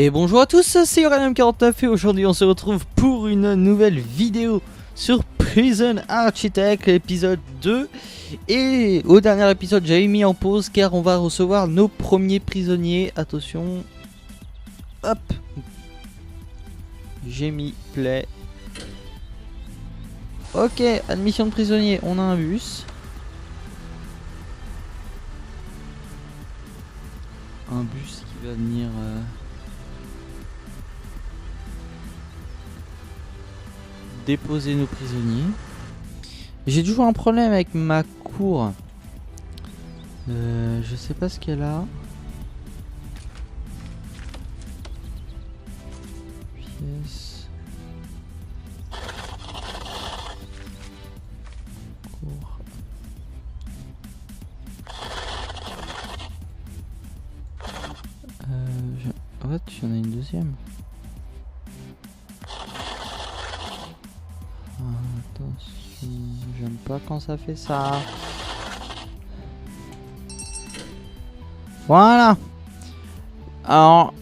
Et bonjour à tous, c'est Uranium49 et aujourd'hui on se retrouve pour une nouvelle vidéo sur Prison Architect, épisode 2. Et au dernier épisode j'avais mis en pause car on va recevoir nos premiers prisonniers. Attention, hop, j'ai mis play. Ok, admission de prisonniers, on a un bus. Un bus qui va venir... déposer nos prisonniers. J'ai toujours un problème avec ma cour. Je sais pas ce qu'elle a. Pièce. Cour. En fait, il y en a une deuxième. Attention, j'aime pas quand ça fait ça. Voilà. Alors,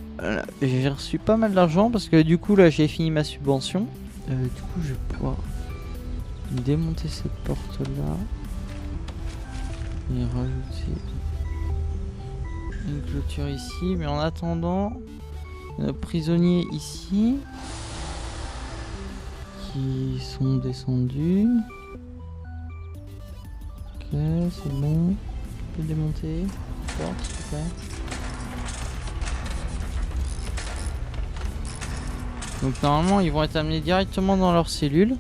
j'ai reçu pas mal d'argent parce que du coup là j'ai fini ma subvention. Du coup je vais pouvoir démonter cette porte là et rajouter une clôture ici. Mais en attendant, nos prisonniers ici qui sont descendus. Ok, c'est bon. Je peux démonter la porte, s'il te plaît. Donc normalement ils vont être amenés directement dans leur cellule.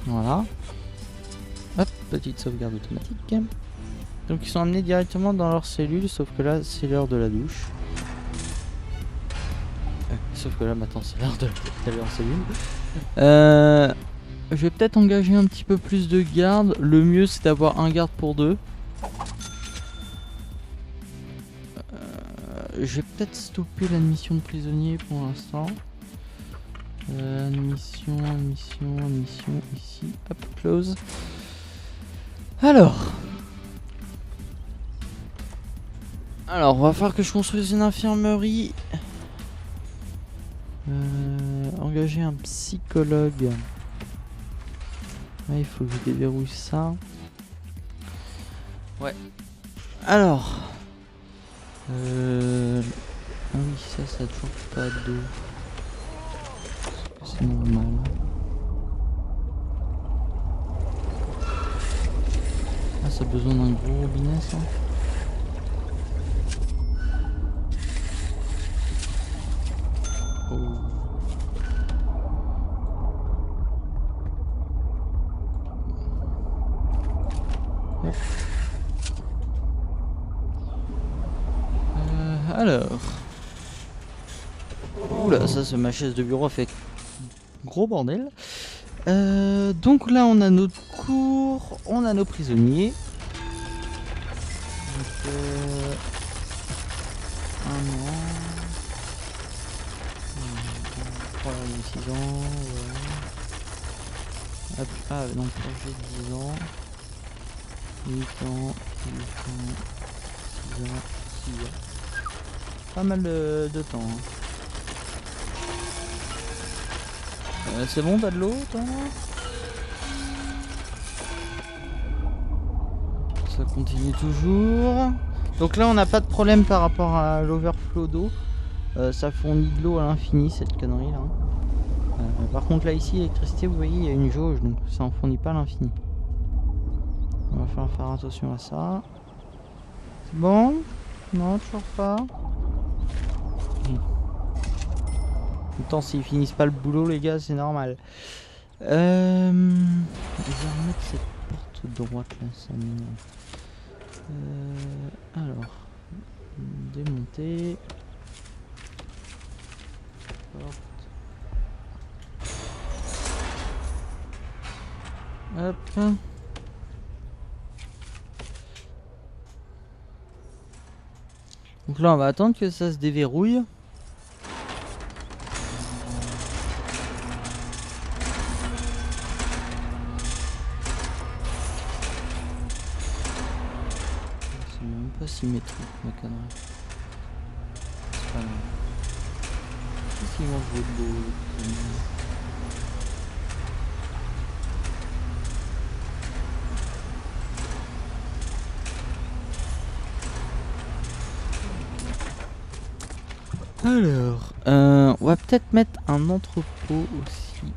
Voilà. Hop, petite sauvegarde automatique. Donc ils sont amenés directement dans leur cellule, sauf que là c'est l'heure de la douche. Sauf que là maintenant c'est l'heure d'aller en cellule. Je vais peut-être engager un petit peu plus de gardes. Le mieux c'est d'avoir un garde pour deux. Je vais peut-être stopper l'admission de prisonniers pour l'instant. Admission ici. Hop, close. Alors, on va falloir que je construise une infirmerie. Engager un psychologue. Il faut que je déverrouille ça. Ouais. Alors. Ah oui, ça a toujours pas d'eau. C'est normal. Ah, ça a besoin d'un gros robinet, ça. Oh. Hop. Alors. Oula, ça, ma chaise de bureau fait gros bordel. Donc là, on a notre cour, on a nos prisonniers. Donc, 1 an. 3 6 ans. Ouais. Hop, ah non, projet de 10 ans. 8 ans, 6 ans, 6 ans. Pas mal de temps. Hein. C'est bon, t'as de l'eau, toi? Ça continue toujours. Donc là, on n'a pas de problème par rapport à l'overflow d'eau. Ça fournit de l'eau à l'infini, cette connerie là. Par contre, là, ici, l'électricité, vous voyez, il y a une jauge, donc ça en fournit pas à l'infini. On va falloir faire attention à ça. C'est bon? Non, toujours pas. Autant s'ils finissent pas le boulot, les gars, c'est normal. Je vais remettre cette porte droite là, ça m'énerve. Alors, démonter. Porte. Hop. Donc là, on va attendre que ça se déverrouille. pas symétrique ma connerie. qui mange votre dos. Alors, on va peut-être mettre un entrepôt aussi.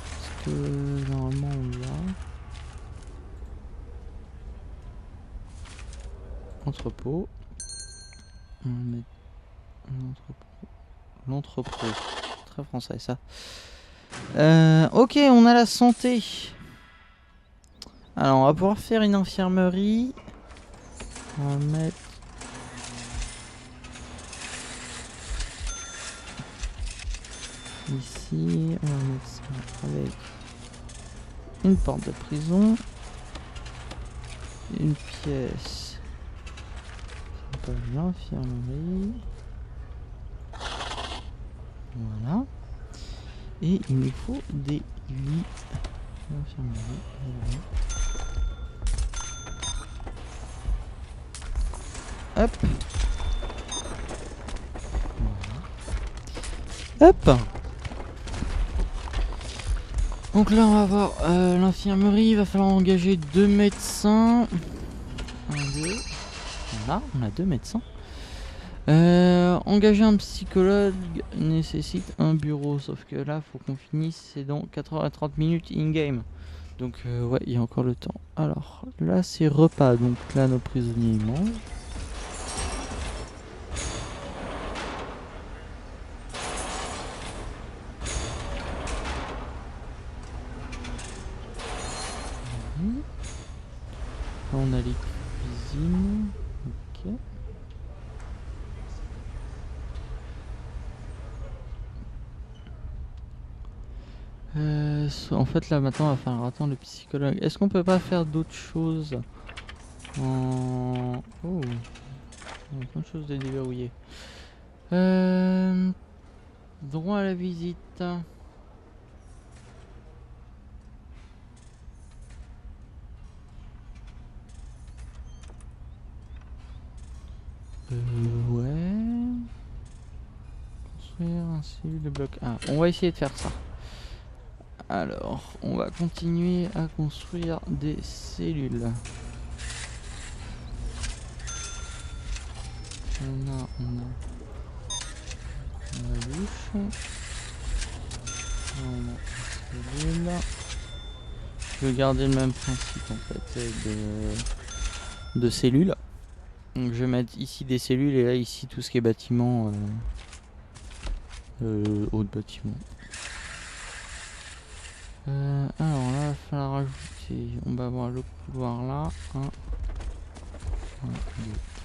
Parce que normalement on l'a. Entrepôt. On va mettre un entrepôt. L'entrepôt. Très français ça. Ok, on a la santé. Alors, on va pouvoir faire une infirmerie. On va mettre... Ici, on va mettre ça avec une porte de prison. Une pièce. C'est pas l'infirmerie. Voilà. Et il nous faut des lits. L'infirmerie. Voilà. Hop. Voilà. Hop. Donc là on va voir l'infirmerie, il va falloir engager 2 médecins. 1, 2. Voilà, on a 2 médecins. Engager un psychologue nécessite un bureau, sauf que là faut qu'on finisse, c'est dans 4h30 in-game. Donc ouais, il y a encore le temps. Alors là c'est repas, donc là nos prisonniers ils mangent. Là on a les cuisines. Ok. En fait là maintenant on va faire attendre le psychologue. Est-ce qu'on peut pas faire d'autres choses en... Oh, il y a plein de choses de déverrouiller. Droit à la visite. Ouais. Construire un cellule de bloc. Ah, on va essayer de faire ça. Alors, on va continuer à construire des cellules. On a la douche. On a une cellule. Je vais garder le même principe en fait de cellules. Donc je vais mettre ici des cellules et là ici tout ce qui est bâtiment, haut de bâtiment. Alors là il va falloir rajouter, on va avoir le couloir là, 1, 2,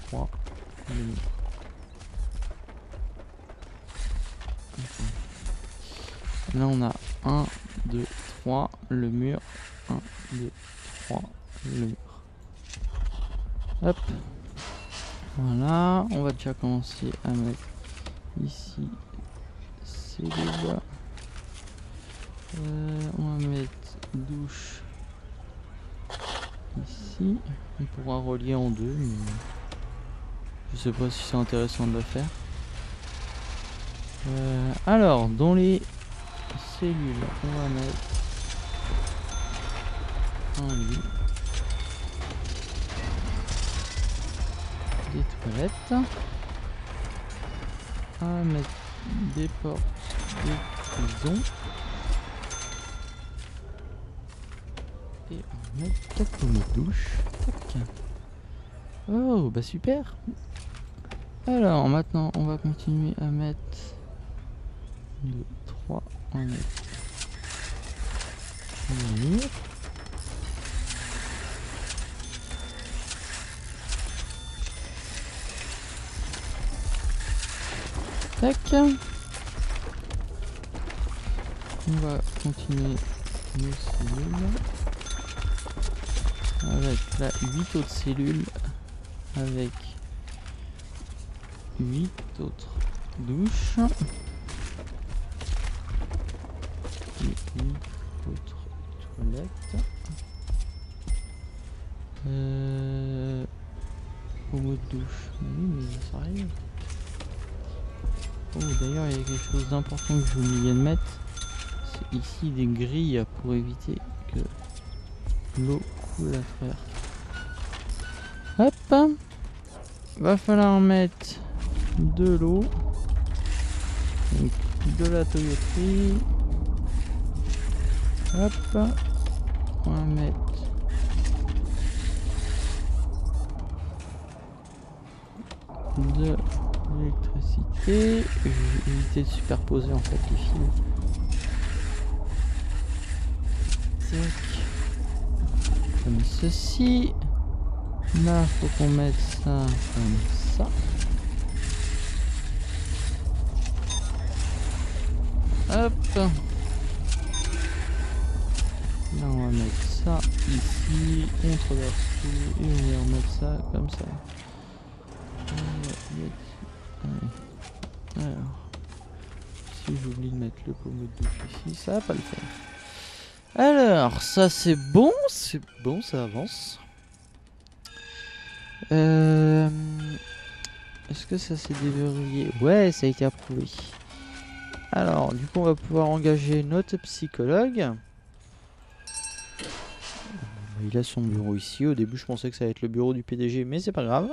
3, là on a 1, 2, 3, le mur, 1, 2, 3, le mur. Hop. Voilà, on va déjà commencer à mettre ici cellule. On va mettre douche ici. On pourra relier en deux, mais je sais pas si c'est intéressant de le faire. Alors, dans les cellules, on va mettre un lit, des toilettes, on va mettre des portes de prison. Et on va mettre 4 pommes de douche. Tac. Oh, bah super. Alors maintenant on va continuer à mettre 2, 3, on va mettre le mur. Tac. On va continuer nos cellules avec là 8 autres cellules avec 8 autres douches et 8 autres toilettes. Au mot de douche, oui mais ça arrive. Oh, d'ailleurs, il y a quelque chose d'important que j'ai oublié de mettre. C'est ici des grilles pour éviter que l'eau coule à travers. Hop. Va falloir mettre de l'eau. Donc, de la tuyauterie. Hop. On va mettre de l'électricité. Je vais éviter de superposer en fait les fils. Tac. Comme ceci. Là, faut qu'on mette ça comme ça. Hop. Là, on va mettre ça ici. On traverse tout et on va remettre ça comme ça. Alors, si j'oublie de mettre le pommeau de douche ici, ça va pas le faire. Alors, ça c'est bon, ça avance. Est-ce que ça s'est déverrouillé? Ouais, ça a été approuvé. Alors, du coup, on va pouvoir engager notre psychologue. Il a son bureau ici. Au début, je pensais que ça allait être le bureau du PDG, mais c'est pas grave.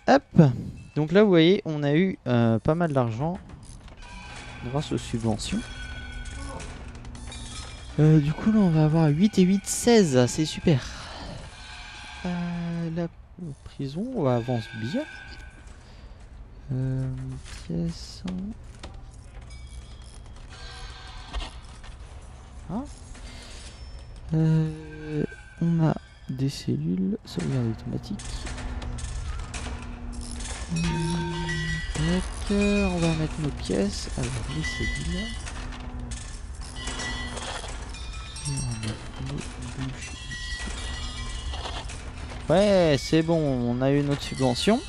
Hop. Donc là, vous voyez, on a eu pas mal d'argent grâce aux subventions. Du coup, là, on va avoir 8 et 8, 16. C'est super. La prison, on avance bien. Pièce. Ah. On a des cellules, sauvegarde automatique. Tac, on va mettre nos pièces. Alors, les cellules. Et on va mettre les bouches ici. Ouais, c'est bon, on a eu notre subvention.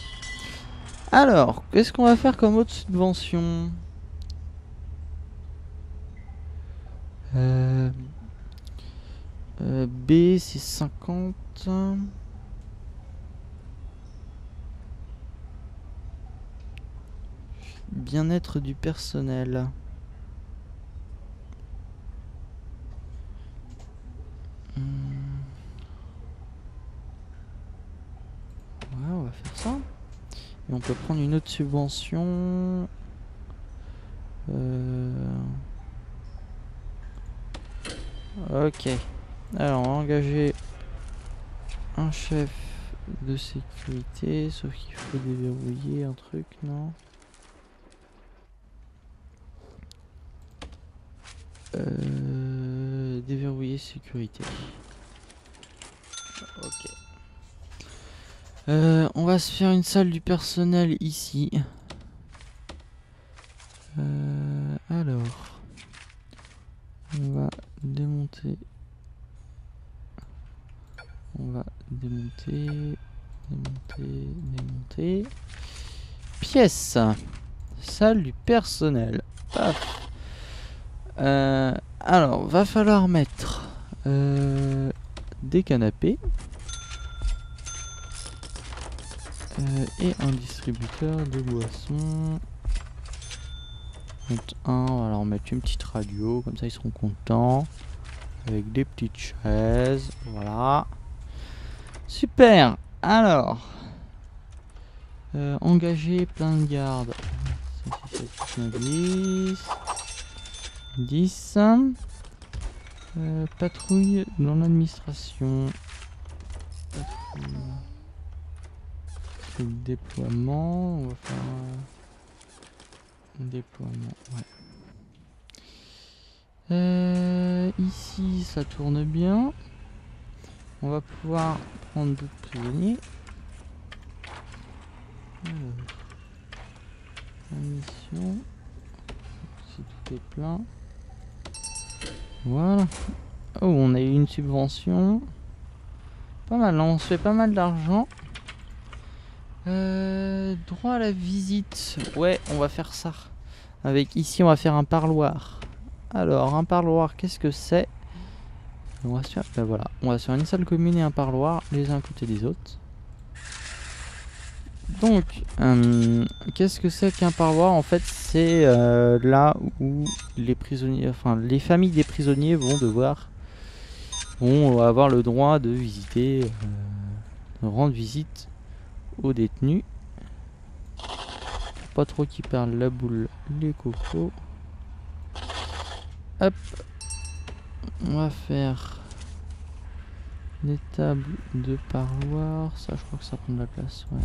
Alors, qu'est-ce qu'on va faire comme autre subvention? B, c'est 50. Bien-être du personnel. Ouais, on va faire ça. Et on peut prendre une autre subvention. Ok. Alors, on va engager un chef de sécurité. Sauf qu'il faut déverrouiller un truc, non? Déverrouiller sécurité. Ok. On va se faire une salle du personnel ici. Alors, on va démonter. On va démonter, démonter. Pièce. Salle du personnel. Paf. Alors, va falloir mettre des canapés. Et un distributeur de boissons. On va leur mettre une petite radio, comme ça ils seront contents. Avec des petites chaises, voilà. Super. Alors, engager plein de gardes. 10. Patrouille dans l'administration. Déploiement, on va faire un déploiement, ouais. Ici ça tourne bien. On va pouvoir prendre d'autres prisonniers. Mission. Si tout est plein. Voilà. Oh, on a eu une subvention. Pas mal, on se fait pas mal d'argent. Droit à la visite. Ouais, on va faire ça. Avec ici, on va faire un parloir. Alors, un parloir, qu'est-ce que c'est? On va se faire, ben voilà, on va se faire une salle commune et un parloir, les uns à côté des autres. Donc, qu'est-ce que c'est qu'un parloir? En fait, c'est là où les prisonniers, enfin les familles des prisonniers vont avoir le droit de visiter, de rendre visite aux détenus. Pas trop qui perdent la boule, les cocos. Hop, on va faire des tables de parloir. Ça, je crois que ça prend de la place, ouais.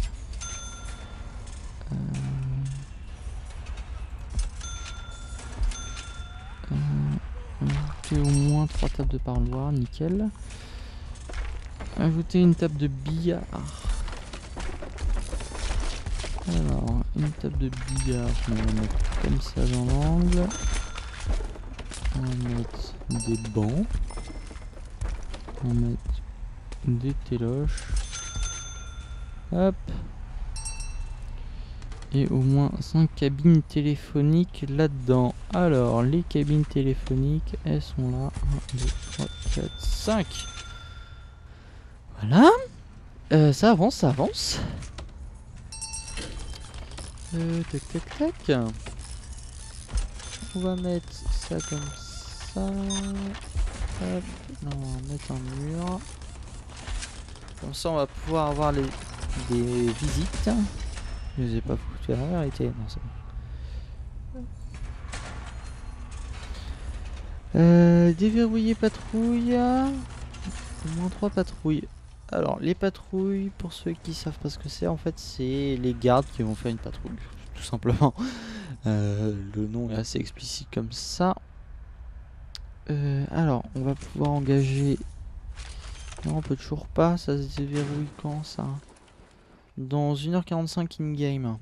Ajouter au moins 3 tables de parloir, nickel. Ajouter une table de billard. Alors, une table de billard, on va la mettre comme ça dans l'angle. On va mettre des bancs. On va mettre des téloches. Hop. Et au moins 5 cabines téléphoniques là-dedans. Alors, les cabines téléphoniques, elles sont là. 1, 2, 3, 4, 5. Voilà. Ça avance, ça avance. Tac, tac, tac. On va mettre ça comme ça. Hop. Là, on va mettre un mur. Comme ça, on va pouvoir avoir des visites. Je les ai pas foutues à la vérité. Non, c'est bon. Déverrouiller patrouille. Au moins 3 patrouilles. Alors, les patrouilles, pour ceux qui savent pas ce que c'est, en fait, c'est les gardes qui vont faire une patrouille. Tout simplement. Le nom est assez explicite comme ça. Alors, on va pouvoir engager... Non, on peut toujours pas. Ça se déverrouille quand, ça? Dans 1h45 in-game.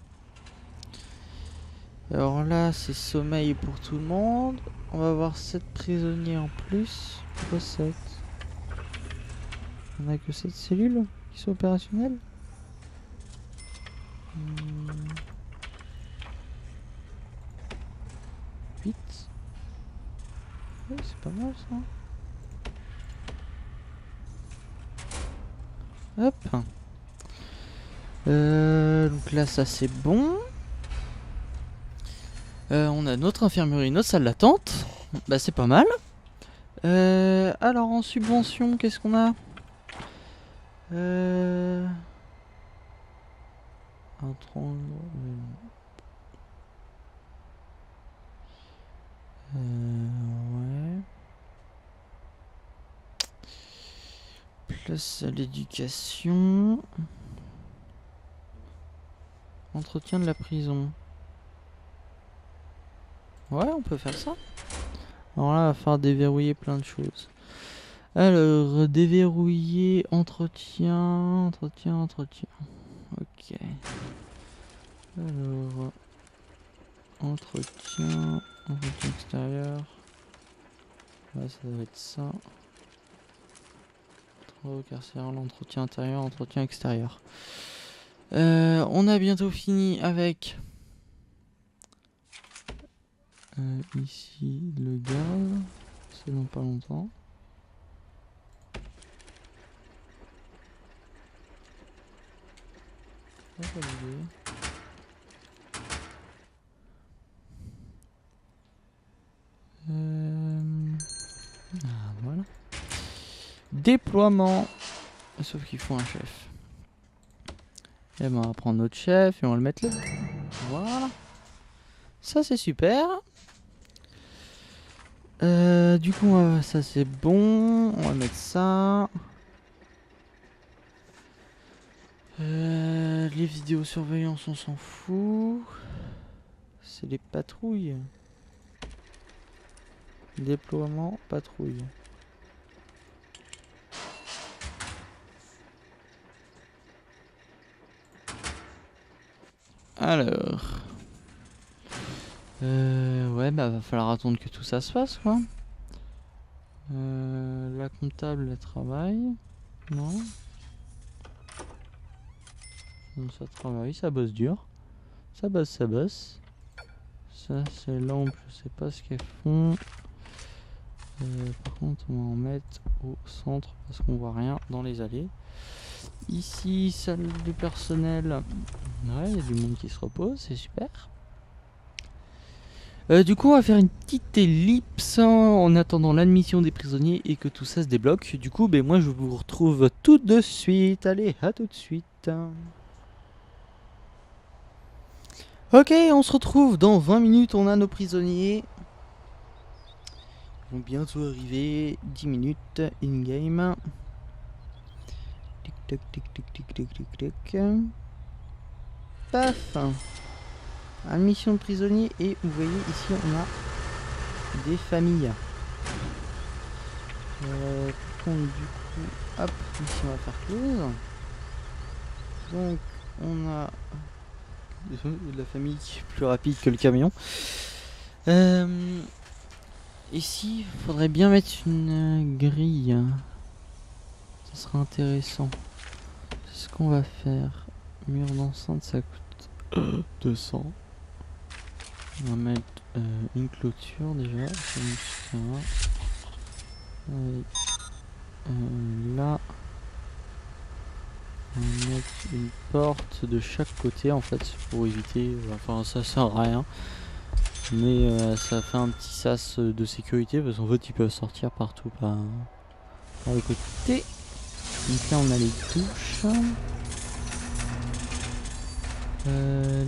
Alors là, c'est sommeil pour tout le monde. On va avoir 7 prisonniers en plus. Pourquoi 7? On a que 7 cellules qui sont opérationnelles. 8. Ouais, c'est pas mal ça. Hop. Donc là, ça c'est bon. On a notre infirmerie, notre salle d'attente. Bah c'est pas mal. Alors en subvention, qu'est-ce qu'on a? Un 30... ouais. Place à l'éducation. Entretien de la prison. Ouais, on peut faire ça. Alors là, il va falloir déverrouiller plein de choses. Alors, déverrouiller, entretien. Ok. Alors, entretien extérieur. Là, ça doit être ça. Travaux carcérales, l'entretien intérieur, entretien extérieur. On a bientôt fini avec ici le gaz. C'est dans pas longtemps. Voilà. Déploiement. Sauf qu'il faut un chef. Et ben on va prendre notre chef et on va le mettre là. Voilà. Ça c'est super. Du coup ça c'est bon. On va mettre ça. Les vidéosurveillance on s'en fout. C'est les patrouilles. Déploiement, patrouille. Alors. Ouais, bah va falloir attendre que tout ça se fasse, quoi. La comptable, elle travaille. Non. Non, ça travaille, ça bosse dur. Ça bosse, ça bosse. Ça, c'est lampe, je sais pas ce qu'elles font. Par contre, on va en mettre au centre parce qu'on voit rien dans les allées. Ici, salle du personnel. Ouais, il y a du monde qui se repose, c'est super. Du coup, on va faire une petite ellipse en attendant l'admission des prisonniers et que tout ça se débloque. Du coup, ben, moi, je vous retrouve tout de suite. Allez, à tout de suite. Ok, on se retrouve dans 20 minutes. On a nos prisonniers. Ils vont bientôt arriver. 10 minutes in-game. Tic tac tic tic tic tic tic tic. Paf. Admission de prisonniers. Et vous voyez ici, on a des familles. Du coup, hop, ici on va faire close. Donc on a la famille qui est plus rapide que le camion. Ici, il faudrait bien mettre une grille. Ça sera intéressant. C'est ce qu'on va faire. Mur d'enceinte, ça coûte 200. On va mettre une clôture déjà. Comme ça. Là, on va mettre une porte de chaque côté en fait pour éviter. Enfin, ça sert à rien. Mais ça fait un petit sas de sécurité parce qu'en fait ils peuvent sortir partout par les côtés. Donc là on a les douches.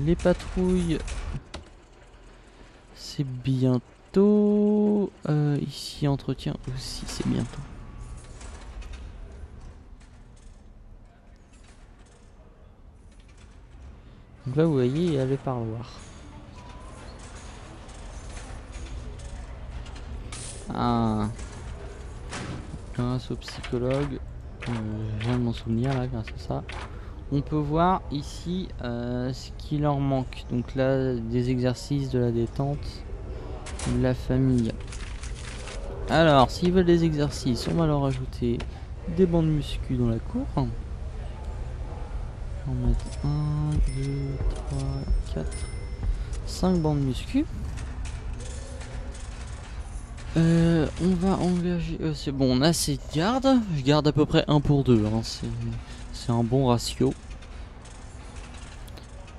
Les patrouilles c'est bientôt. Ici entretien aussi c'est bientôt. Donc là vous voyez il y a le parloir. Ah. Grâce au psychologue, je viens de m'en souvenir là grâce à ça. On peut voir ici ce qui leur manque. Donc là des exercices, de la détente, de la famille. Alors s'ils veulent des exercices, on va leur ajouter des bancs de muscu dans la cour. On va mettre 1, 2, 3, 4, 5 bancs de muscu. On va engager. C'est bon, on a assez de gardes. Je garde à peu près 1 pour 2. Hein. C'est un bon ratio.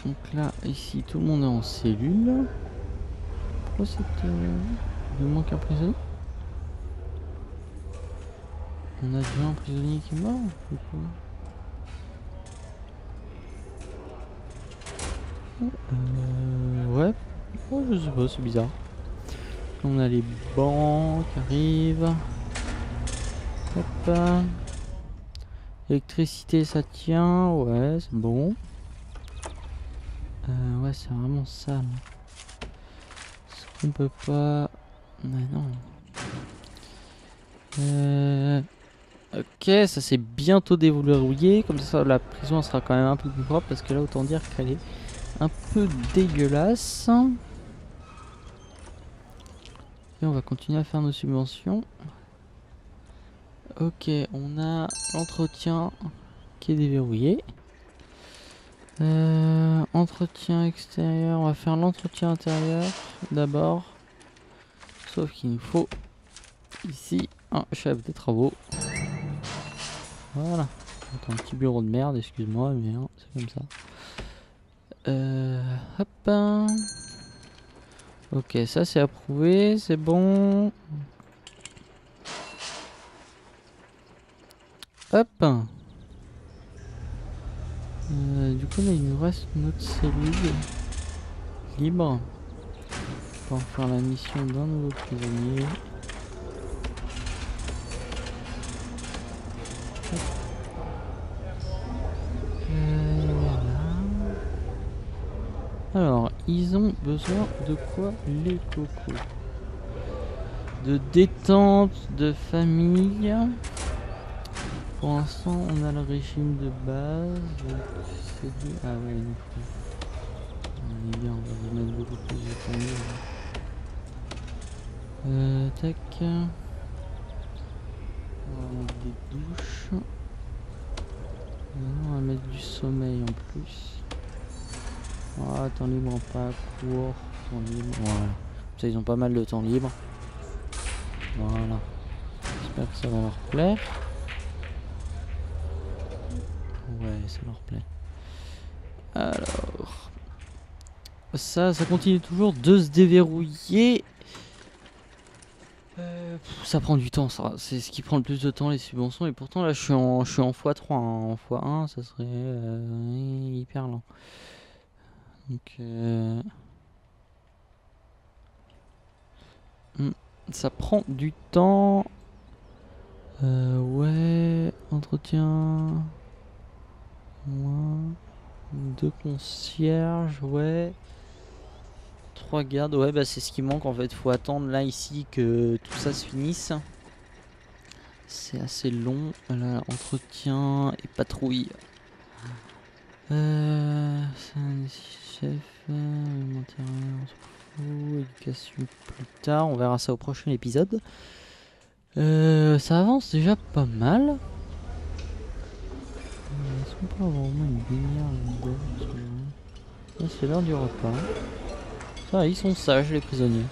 Donc là, ici, tout le monde est en cellule. Pourquoi cette. Il me manque un prisonnier. On a déjà un prisonnier qui est mort ou quoi? Ouais. Oh, je sais pas, c'est bizarre. On a les bancs qui arrivent. Hop. Électricité ça tient, ouais c'est bon. Ouais c'est vraiment sale. Est-ce qu'on peut pas... Mais non. Ok, ça c'est bientôt déverrouillé. Comme ça la prison sera quand même un peu plus propre. Parce que là autant dire qu'elle est un peu dégueulasse. Et on va continuer à faire nos subventions. Ok, on a l'entretien qui est déverrouillé. Entretien extérieur, on va faire l'entretien intérieur d'abord. Sauf qu'il nous faut ici un chef des travaux. Voilà. Un petit bureau de merde, excuse-moi, mais hein, c'est comme ça. Hop. Ok, ça c'est approuvé, c'est bon. Hop. Du coup là il nous reste notre cellule libre pour faire la mission d'un nouveau prisonnier. Alors ils ont besoin de quoi les cocos? De détente, de famille. Pour l'instant, on a le régime de base. Ah ouais, il nous faut. On est bien, on va mettre beaucoup plus de temps. Tac. On va mettre des douches. On va mettre du sommeil en plus. Ah, temps libre en pas court. Temps libre. Voilà. Ça, ils ont pas mal de temps libre. Voilà. J'espère que ça va leur plaire. Ouais, ça leur plaît. Alors... Ça continue toujours de se déverrouiller. Ça prend du temps, ça. C'est ce qui prend le plus de temps, les subventions. Et pourtant, là, je suis en x3. Hein. En x1, ça serait hyper lent. Donc... ça prend du temps. Ouais, entretien. Moins 2 concierges, ouais. 3 gardes, ouais, bah c'est ce qui manque en fait. Faut attendre là ici que tout ça se finisse. C'est assez long. Là, entretien et patrouille. Chef, éducation plus tard. On verra ça au prochain épisode. Ça avance déjà pas mal. Est-ce qu'on peut avoir au moins une demi-heure là-dedans? Là c'est l'heure du repas. Ça, ils sont sages les prisonniers.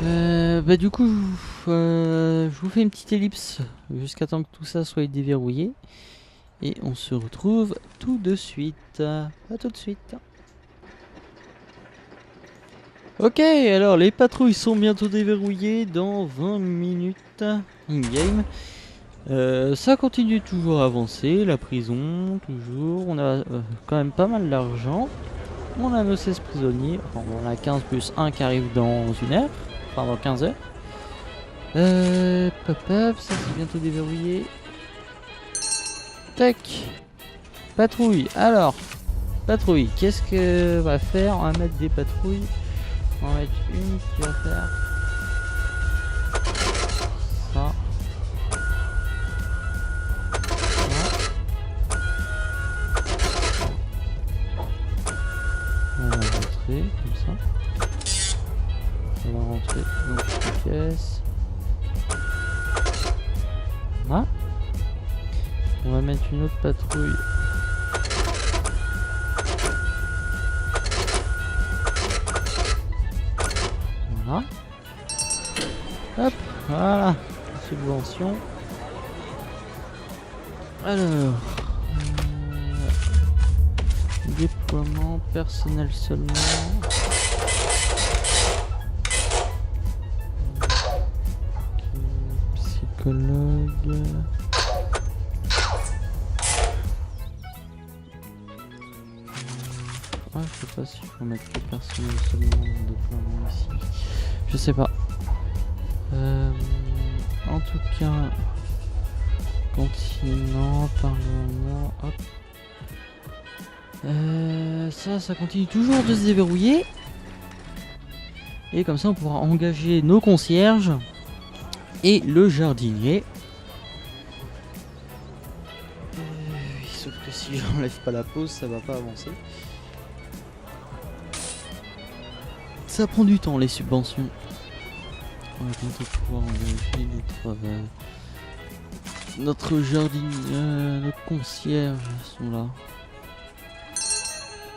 Bah du coup, je vous fais une petite ellipse jusqu'à temps que tout ça soit déverrouillé. Et on se retrouve tout de suite. À tout de suite. Ok, alors les patrouilles sont bientôt déverrouillées dans 20 minutes in-game. Ça continue toujours à avancer, la prison, toujours. On a quand même pas mal d'argent. On a nos 16 prisonniers. Enfin, on a 15 plus 1 qui arrive dans une heure. Enfin, dans 15 heures. Pop, ça c'est bientôt déverrouillé. Tac. Patrouille. Alors, patrouille. Qu'est-ce que va faire? On va mettre des patrouilles. On va mettre une qui va faire ça. On va rentrer comme ça. On va rentrer dans cette pièce. Là. On va mettre une autre patrouille. Voilà. Hop, voilà. Subvention. Alors. Déploiement personnel seulement. Psychologue. Ah, je sais pas si je peux mettre le personnel seulement dans le déploiement ici. Je sais pas. En tout cas, continent, parlement, hop. Ça continue toujours de se déverrouiller. Et comme ça, on pourra engager nos concierges et le jardinier. Sauf que si j'enlève pas la pause, ça va pas avancer. Ça prend du temps, les subventions. On va bientôt pouvoir engager notre jardinier, nos concierges sont là.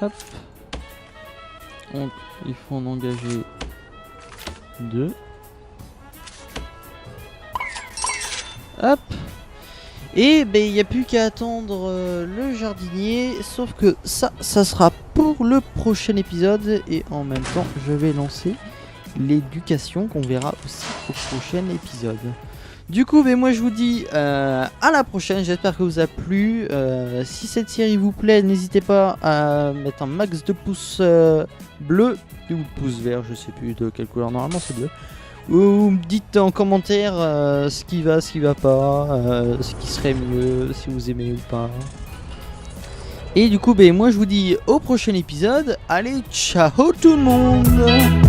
Hop. Donc, il faut en engager 2. Hop. Et ben il n'y a plus qu'à attendre le jardinier. Sauf que ça sera pour le prochain épisode. Et en même temps, je vais lancer l'éducation qu'on verra aussi au prochain épisode. Du coup, ben moi je vous dis à la prochaine, j'espère que vous a plu. Si cette série vous plaît, n'hésitez pas à mettre un max de pouces bleus ou pouces verts, je sais plus de quelle couleur, normalement c'est bleu. Ou me dites en commentaire ce qui va pas, ce qui serait mieux, si vous aimez ou pas. Et du coup, ben moi je vous dis au prochain épisode. Allez, ciao tout le monde!